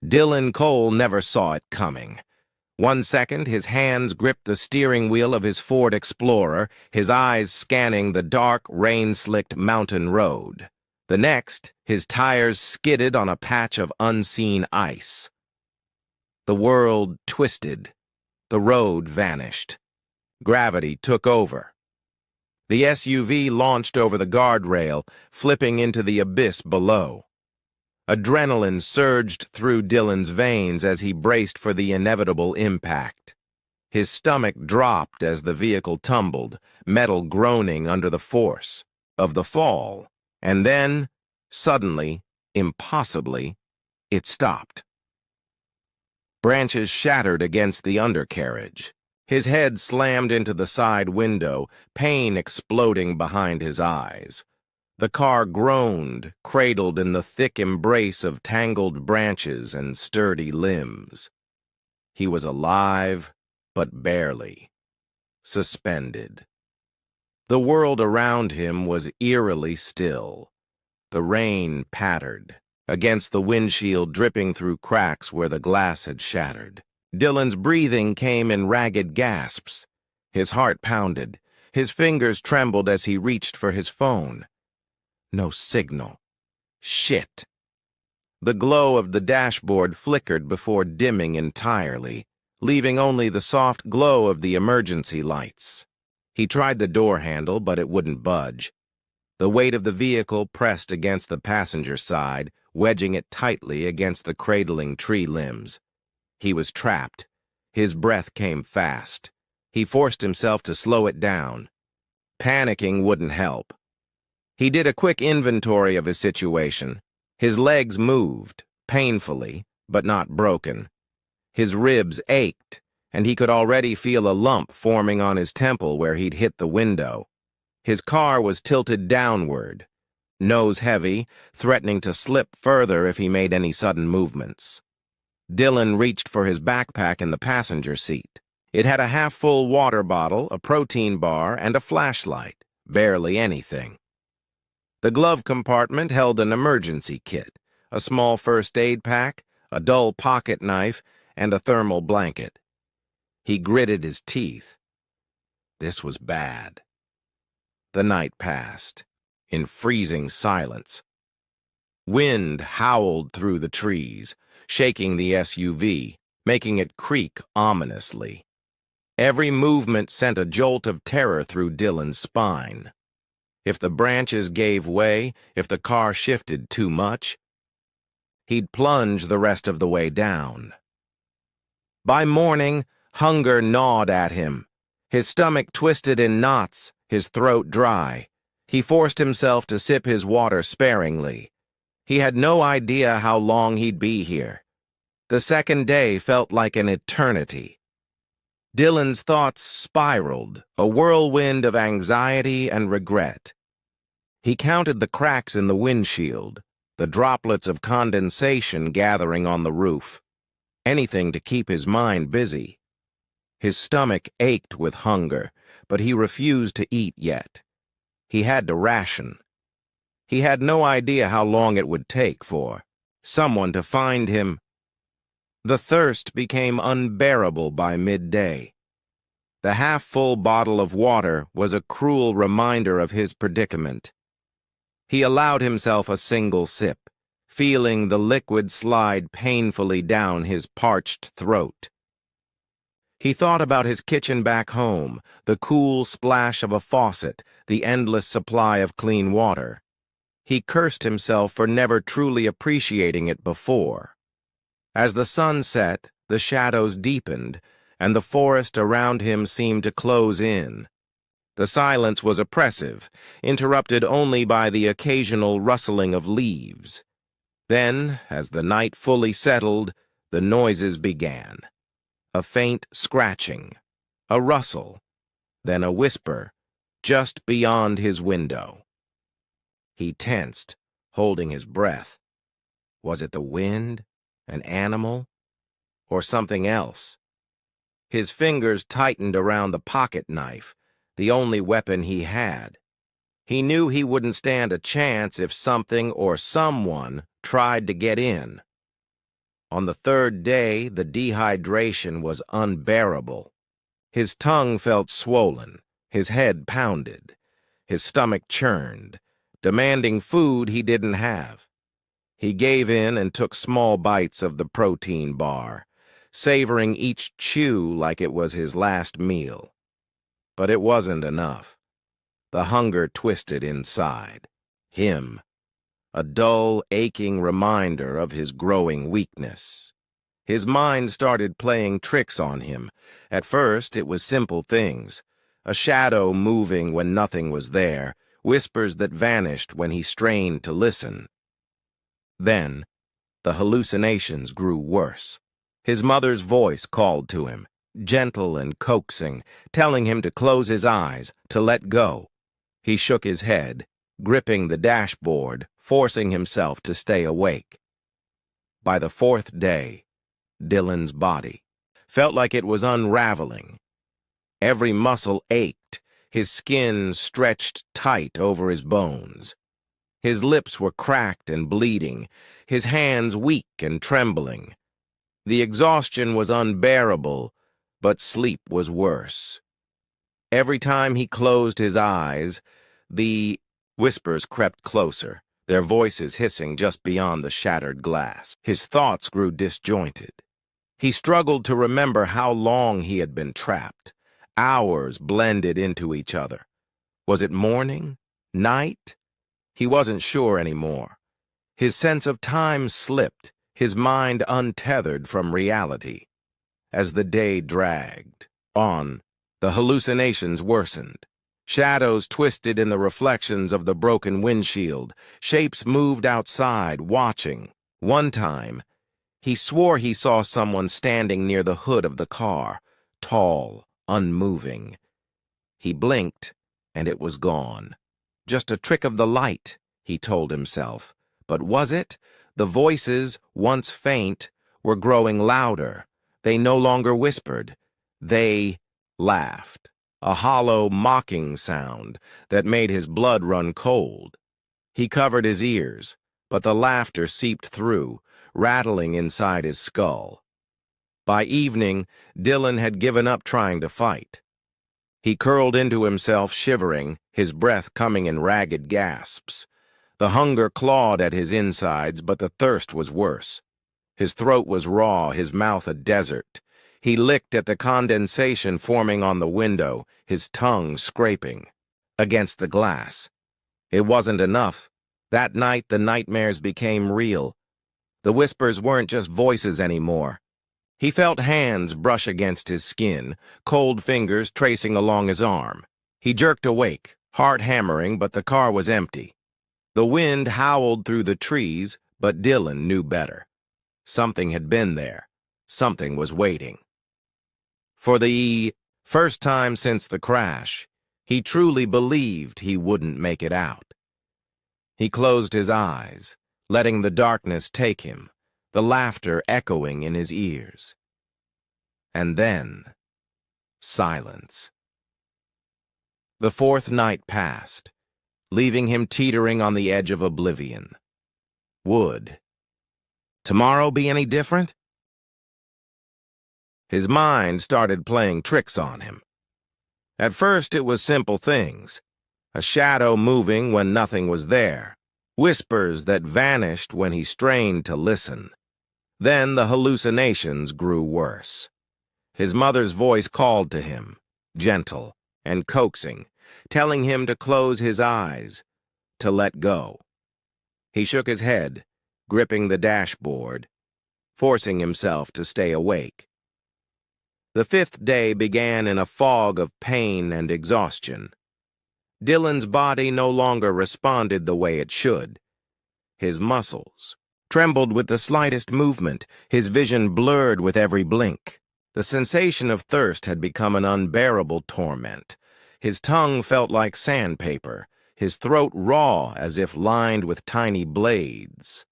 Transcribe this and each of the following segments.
Dylan Cole never saw it coming. One second, his hands gripped the steering wheel of his Ford Explorer, his eyes scanning the dark, rain-slicked mountain road. The next, his tires skidded on a patch of unseen ice. The world twisted. The road vanished. Gravity took over. The SUV launched over the guardrail, flipping into the abyss below. Adrenaline surged through Dylan's veins as he braced for the inevitable impact. His stomach dropped as the vehicle tumbled, metal groaning under the force of the fall. And then, suddenly, impossibly, it stopped. Branches shattered against the undercarriage. His head slammed into the side window, pain exploding behind his eyes. The car groaned, cradled in the thick embrace of tangled branches and sturdy limbs. He was alive, but barely. Suspended. The world around him was eerily still. The rain pattered, against the windshield dripping through cracks where the glass had shattered. Dylan's breathing came in ragged gasps. His heart pounded. His fingers trembled as he reached for his phone. No signal. Shit. The glow of the dashboard flickered before dimming entirely, leaving only the soft glow of the emergency lights. He tried the door handle, but it wouldn't budge. The weight of the vehicle pressed against the passenger side, wedging it tightly against the cradling tree limbs. He was trapped. His breath came fast. He forced himself to slow it down. Panicking wouldn't help. He did a quick inventory of his situation. His legs moved, painfully, but not broken. His ribs ached, and he could already feel a lump forming on his temple where he'd hit the window. His car was tilted downward, nose heavy, threatening to slip further if he made any sudden movements. Dylan reached for his backpack in the passenger seat. It had a half-full water bottle, a protein bar, and a flashlight. Barely anything. The glove compartment held an emergency kit, a small first aid pack, a dull pocket knife, and a thermal blanket. He gritted his teeth. This was bad. The night passed, in freezing silence. Wind howled through the trees, shaking the SUV, making it creak ominously. Every movement sent a jolt of terror through Dylan's spine. If the branches gave way, if the car shifted too much, he'd plunge the rest of the way down. By morning, hunger gnawed at him. His stomach twisted in knots, his throat dry. He forced himself to sip his water sparingly. He had no idea how long he'd be here. The second day felt like an eternity. Dylan's thoughts spiraled, a whirlwind of anxiety and regret. He counted the cracks in the windshield, the droplets of condensation gathering on the roof. Anything to keep his mind busy. His stomach ached with hunger, but he refused to eat yet. He had to ration. He had no idea how long it would take for someone to find him. The thirst became unbearable by midday. The half-full bottle of water was a cruel reminder of his predicament. He allowed himself a single sip, feeling the liquid slide painfully down his parched throat. He thought about his kitchen back home, the cool splash of a faucet, the endless supply of clean water. He cursed himself for never truly appreciating it before. As the sun set, the shadows deepened, and the forest around him seemed to close in. The silence was oppressive, interrupted only by the occasional rustling of leaves. Then, as the night fully settled, the noises began. A faint scratching, a rustle, then a whisper, just beyond his window. He tensed, holding his breath. Was it the wind, an animal, or something else? His fingers tightened around the pocket knife, the only weapon he had. He knew he wouldn't stand a chance if something or someone tried to get in. On the third day, the dehydration was unbearable. His tongue felt swollen, his head pounded, his stomach churned, demanding food he didn't have. He gave in and took small bites of the protein bar, savoring each chew like it was his last meal. But it wasn't enough. The hunger twisted inside. Him. A dull, aching reminder of his growing weakness. His mind started playing tricks on him. At first, it was simple things. A shadow moving when nothing was there, whispers that vanished when he strained to listen. Then, the hallucinations grew worse. His mother's voice called to him, gentle and coaxing, telling him to close his eyes, to let go. He shook his head, gripping the dashboard, forcing himself to stay awake. By the fourth day, Dylan's body felt like it was unraveling. Every muscle ached, his skin stretched tight over his bones. His lips were cracked and bleeding, his hands weak and trembling. The exhaustion was unbearable, but sleep was worse. Every time he closed his eyes, the whispers crept closer, their voices hissing just beyond the shattered glass. His thoughts grew disjointed. He struggled to remember how long he had been trapped. Hours blended into each other. Was it morning? Night? He wasn't sure anymore. His sense of time slipped, his mind untethered from reality. As the day dragged on, the hallucinations worsened. Shadows twisted in the reflections of the broken windshield. Shapes moved outside, watching. One time, he swore he saw someone standing near the hood of the car, tall, unmoving. He blinked, and it was gone. Just a trick of the light, he told himself. But was it? The voices, once faint, were growing louder. They no longer whispered. They laughed. A hollow, mocking sound that made his blood run cold. He covered his ears, but the laughter seeped through, rattling inside his skull. By evening, Dylan had given up trying to fight. He curled into himself, shivering, his breath coming in ragged gasps. The hunger clawed at his insides, but the thirst was worse. His throat was raw, his mouth a desert. He licked at the condensation forming on the window, his tongue scraping against the glass. It wasn't enough. That night, the nightmares became real. The whispers weren't just voices anymore. He felt hands brush against his skin, cold fingers tracing along his arm. He jerked awake, heart hammering, but the car was empty. The wind howled through the trees, but Dylan knew better. Something had been there. Something was waiting. For the first time since the crash, he truly believed he wouldn't make it out. He closed his eyes, letting the darkness take him, the laughter echoing in his ears. And then, silence. The fourth night passed, leaving him teetering on the edge of oblivion. Would tomorrow be any different? His mind started playing tricks on him. At first it was simple things. A shadow moving when nothing was there. Whispers that vanished when he strained to listen. Then the hallucinations grew worse. His mother's voice called to him, gentle and coaxing, telling him to close his eyes, to let go. He shook his head, gripping the dashboard, forcing himself to stay awake. The fifth day began in a fog of pain and exhaustion. Dylan's body no longer responded the way it should. His muscles trembled with the slightest movement, his vision blurred with every blink. The sensation of thirst had become an unbearable torment. His tongue felt like sandpaper, his throat raw as if lined with tiny blades.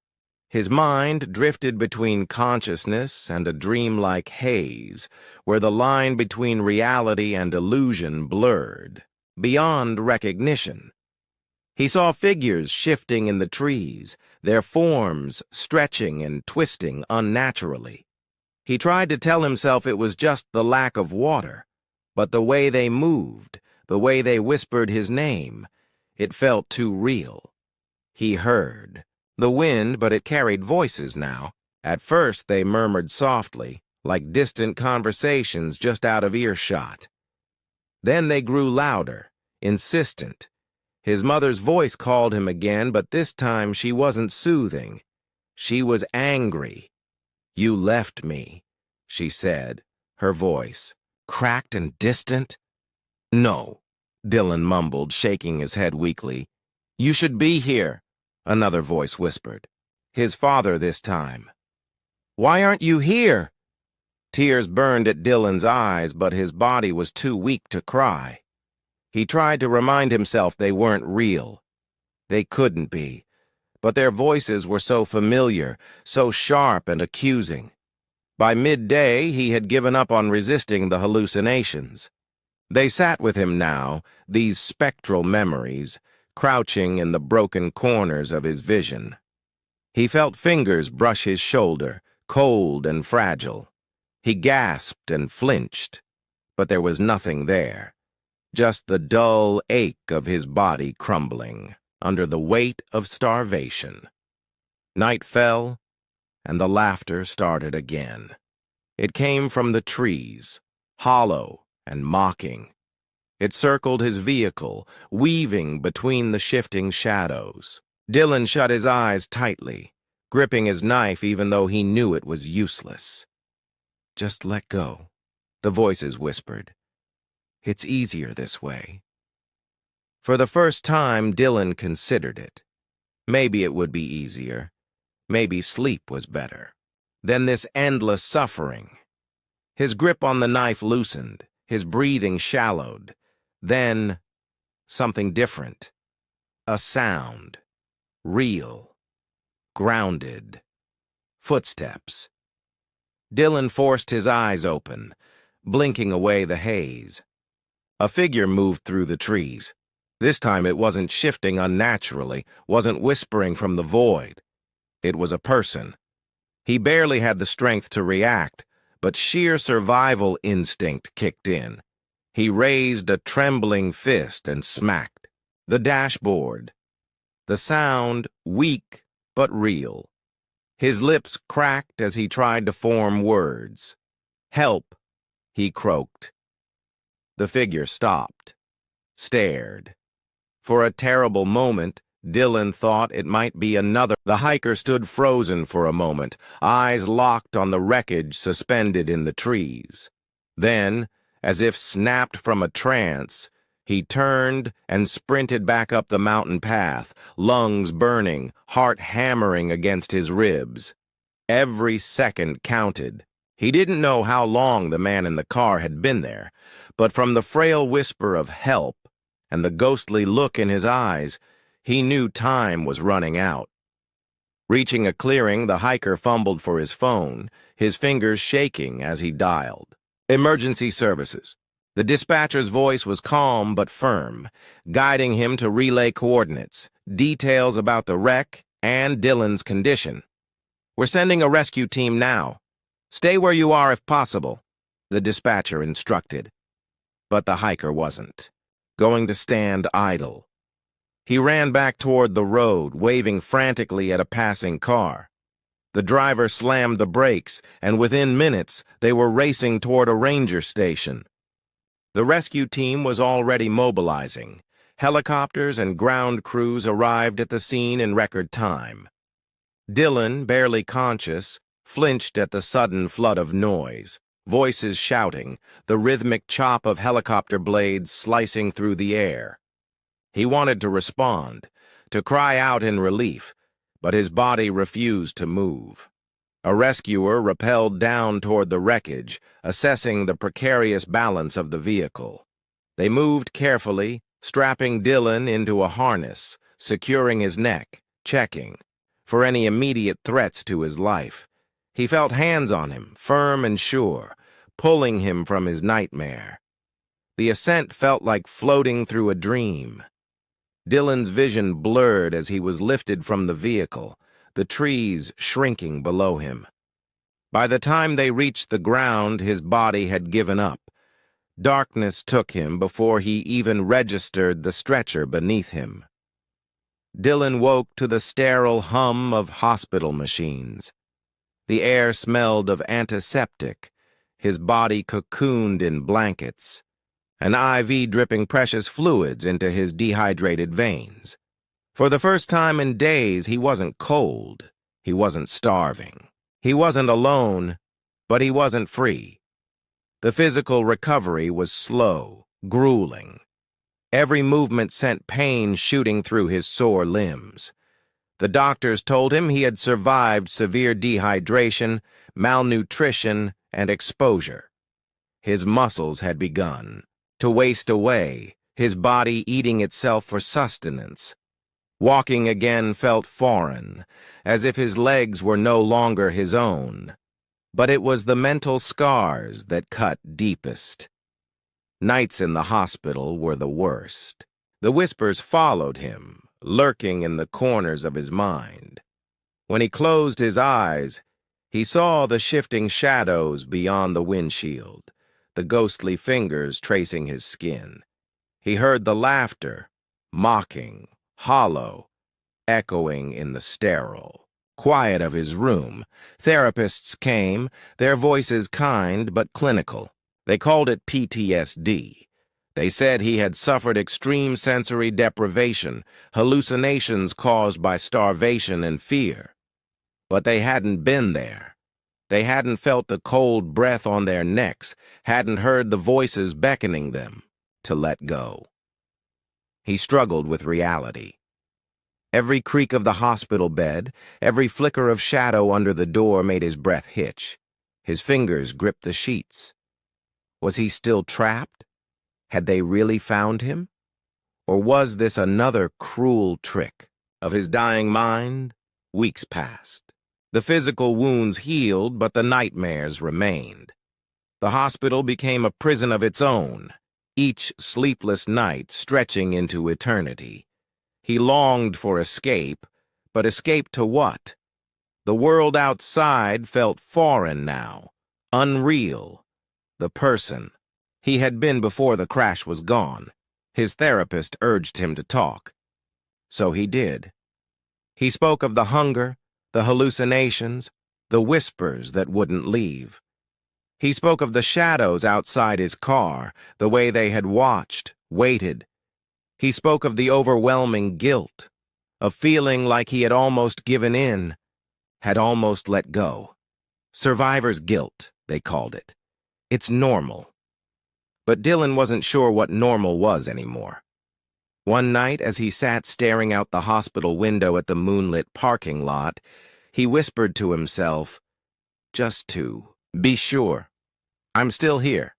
His mind drifted between consciousness and a dreamlike haze, where the line between reality and illusion blurred, beyond recognition. He saw figures shifting in the trees, their forms stretching and twisting unnaturally. He tried to tell himself it was just the lack of water, but the way they moved, the way they whispered his name, it felt too real. He heard the wind, but it carried voices now. At first they murmured softly, like distant conversations just out of earshot. Then they grew louder, insistent. His mother's voice called him again, but this time she wasn't soothing. She was angry. "You left me," she said, her voice cracked and distant. "No," Dylan mumbled, shaking his head weakly. "You should be here," another voice whispered. His father this time. "Why aren't you here?" Tears burned at Dylan's eyes, but his body was too weak to cry. He tried to remind himself they weren't real. They couldn't be, but their voices were so familiar, so sharp and accusing. By midday, he had given up on resisting the hallucinations. They sat with him now, these spectral memories, crouching in the broken corners of his vision. He felt fingers brush his shoulder, cold and fragile. He gasped and flinched, but there was nothing there, just the dull ache of his body crumbling under the weight of starvation. Night fell, and the laughter started again. It came from the trees, hollow and mocking. It circled his vehicle, weaving between the shifting shadows. Dylan shut his eyes tightly, gripping his knife even though he knew it was useless. "Just let go," the voices whispered. "It's easier this way." For the first time, Dylan considered it. Maybe it would be easier. Maybe sleep was better. Then this endless suffering. His grip on the knife loosened, his breathing shallowed. Then, something different. A sound. Real. Grounded. Footsteps. Dylan forced his eyes open, blinking away the haze. A figure moved through the trees. This time it wasn't shifting unnaturally, wasn't whispering from the void. It was a person. He barely had the strength to react, but sheer survival instinct kicked in. He raised a trembling fist and smacked. The dashboard. The sound, weak but real. His lips cracked as he tried to form words. "Help," he croaked. The figure stopped, stared. For a terrible moment, Dylan thought it might be another. The hiker stood frozen for a moment, eyes locked on the wreckage suspended in the trees. Then, as if snapped from a trance, he turned and sprinted back up the mountain path, lungs burning, heart hammering against his ribs. Every second counted. He didn't know how long the man in the car had been there, but from the frail whisper of help and the ghostly look in his eyes, he knew time was running out. Reaching a clearing, the hiker fumbled for his phone, his fingers shaking as he dialed. "Emergency services." The dispatcher's voice was calm but firm, guiding him to relay coordinates, details about the wreck, and Dylan's condition. "We're sending a rescue team now. Stay where you are if possible," the dispatcher instructed. But the hiker wasn't going to stand idle. He ran back toward the road, waving frantically at a passing car. The driver slammed the brakes, and within minutes, they were racing toward a ranger station. The rescue team was already mobilizing. Helicopters and ground crews arrived at the scene in record time. Dylan, barely conscious, flinched at the sudden flood of noise, voices shouting, the rhythmic chop of helicopter blades slicing through the air. He wanted to respond, to cry out in relief, but his body refused to move. A rescuer rappelled down toward the wreckage, assessing the precarious balance of the vehicle. They moved carefully, strapping Dylan into a harness, securing his neck, checking for any immediate threats to his life. He felt hands on him, firm and sure, pulling him from his nightmare. The ascent felt like floating through a dream. Dylan's vision blurred as he was lifted from the vehicle, the trees shrinking below him. By the time they reached the ground, his body had given up. Darkness took him before he even registered the stretcher beneath him. Dylan woke to the sterile hum of hospital machines. The air smelled of antiseptic, his body cocooned in blankets, an IV dripping precious fluids into his dehydrated veins. For the first time in days, he wasn't cold, he wasn't starving. He wasn't alone, but he wasn't free. The physical recovery was slow, grueling. Every movement sent pain shooting through his sore limbs. The doctors told him he had survived severe dehydration, malnutrition, and exposure. His muscles had begun to waste away, his body eating itself for sustenance. Walking again felt foreign, as if his legs were no longer his own. But it was the mental scars that cut deepest. Nights in the hospital were the worst. The whispers followed him, lurking in the corners of his mind. When he closed his eyes, he saw the shifting shadows beyond the windshield, the ghostly fingers tracing his skin. He heard the laughter, mocking, hollow, echoing in the sterile quiet of his room. Therapists came, their voices kind but clinical. They called it PTSD. They said he had suffered extreme sensory deprivation, hallucinations caused by starvation and fear. But they hadn't been there. They hadn't felt the cold breath on their necks, hadn't heard the voices beckoning them to let go. He struggled with reality. Every creak of the hospital bed, every flicker of shadow under the door made his breath hitch. His fingers gripped the sheets. Was he still trapped? Had they really found him? Or was this another cruel trick of his dying mind? Weeks passed. The physical wounds healed, but the nightmares remained. The hospital became a prison of its own, each sleepless night stretching into eternity. He longed for escape, but escape to what? The world outside felt foreign now, unreal. The person he had been before the crash was gone. His therapist urged him to talk. So he did. He spoke of the hunger, the hallucinations, the whispers that wouldn't leave. He spoke of the shadows outside his car, the way they had watched, waited. He spoke of the overwhelming guilt, of feeling like he had almost given in, had almost let go. Survivor's guilt, they called it. It's normal. But Dylan wasn't sure what normal was anymore. One night, as he sat staring out the hospital window at the moonlit parking lot, he whispered to himself, "Just to be sure, I'm still here."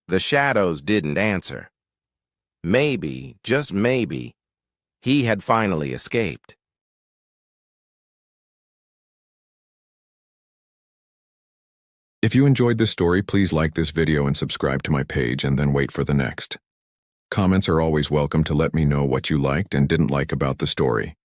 The shadows didn't answer. Maybe, just maybe, he had finally escaped. If you enjoyed this story, please like this video and subscribe to my page and then wait for the next. Comments are always welcome to let me know what you liked and didn't like about the story.